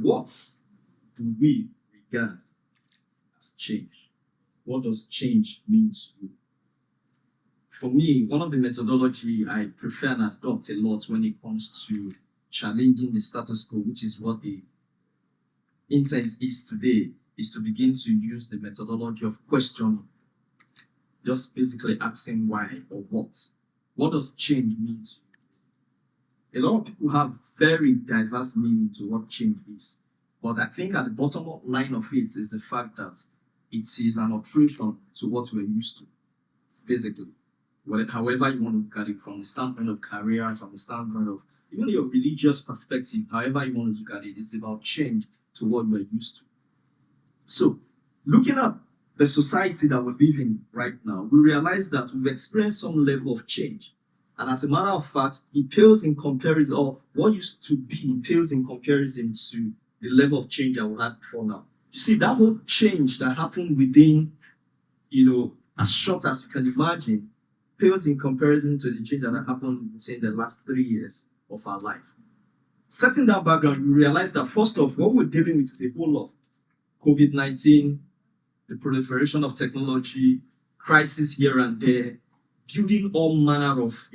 What do we regard as change? What does change mean to you? For me, one of the methodology I prefer and adopt a lot when it comes to challenging the status quo, which is what the intent is today, is to begin to use the methodology of questioning. Just basically asking why or what. What does change mean to you? A lot of people have very diverse meaning to what change is. But I think at the bottom line of it is the fact that it is an alteration to what we're used to. Basically, however you want to look at it, from the standpoint of career, from the standpoint of even your religious perspective, however you want to look at it, it's about change to what we're used to. So, looking at the society that we live in right now, we realize that we've experienced some level of change. And as a matter of fact, it pales in comparison, or what used to be pales in comparison to the level of change that we had before now. You see, that whole change that happened within, as short as you can imagine, pales in comparison to the change that happened within the last 3 years of our life. Setting that background, we realize that first off, what we're dealing with is a whole lot. COVID-19, the proliferation of technology, crisis here and there, building all manner of,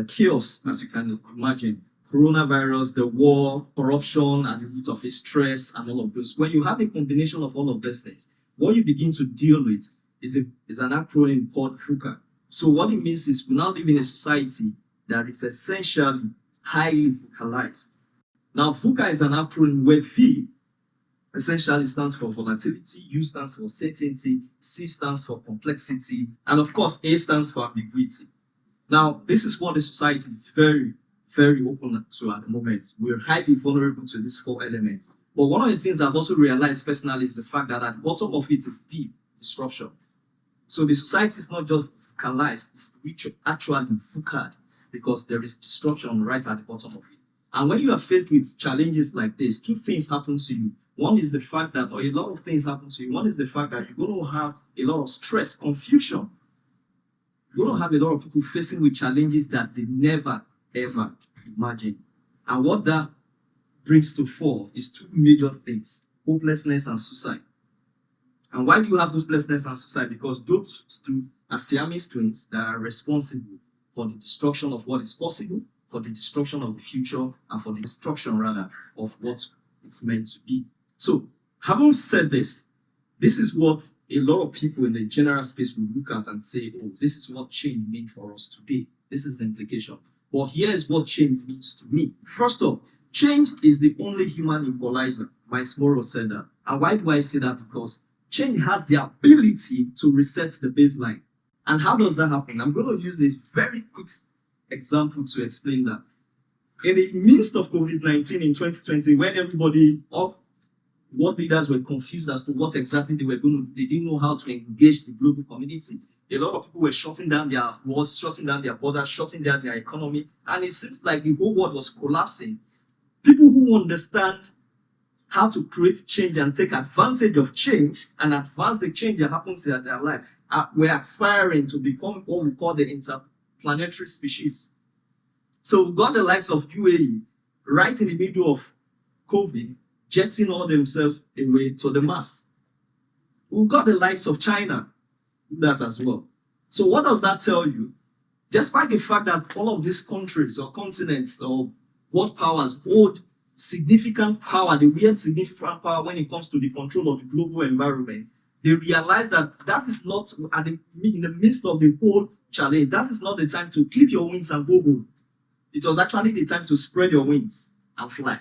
chaos, as you can imagine. Coronavirus, the war, corruption, and the root of it, stress, and all of those. When you have a combination of all of these things, what you begin to deal with is an acronym called VUCA. So what it means is we now live in a society that is essentially highly vocalized. Now, VUCA is an acronym where V essentially stands for volatility, U stands for certainty, C stands for complexity, and of course, A stands for ambiguity. Now, this is what the society is very, very open to at the moment. We're highly vulnerable to these 4 elements. But one of the things I've also realized personally is the fact that at the bottom of it is deep disruption. So the society is not just vocalized, it's actually VUCA'd, because there is disruption right at the bottom of it. And when you are faced with challenges like this, 2 things happen to you. One is the fact that, or a lot of things happen to you. One is the fact that you're going to have a lot of stress, confusion. You're going to have a lot of people facing with challenges that they never, ever imagined. And what that brings to fore is 2 major things: hopelessness and suicide. And why do you have hopelessness and suicide? Because those 2 are Siamese twins that are responsible for the destruction of what is possible, for the destruction of the future, and for the destruction, rather, of what it's meant to be. So, having said this, this is what a lot of people in the general space will look at and say, oh, this is what change means for us today. This is the implication. But here's what change means to me. First off, change is the only human equalizer. Miles Morrow said that. And why do I say that? Because change has the ability to reset the baseline. And how does that happen? I'm going to use a very quick example to explain that. In the midst of COVID-19 in 2020, when everybody, world leaders were confused as to what exactly they were going to do, they didn't know how to engage the global community. A lot of people were shutting down their worlds, shutting down their borders, shutting down their economy, and it seems like the whole world was collapsing. People who understand how to create change and take advantage of change and advance the change that happens in their life were aspiring to become what we call the interplanetary species. So we got the likes of UAE right in the middle of COVID, jetting all themselves away to the Mars. We've got the likes of China, that as well. So what does that tell you? Despite the fact that all of these countries or continents or world powers hold significant power, they wield significant power when it comes to the control of the global environment, they realize that that is not, in the midst of the whole challenge, that is not the time to clip your wings and go home. It was actually the time to spread your wings and fly.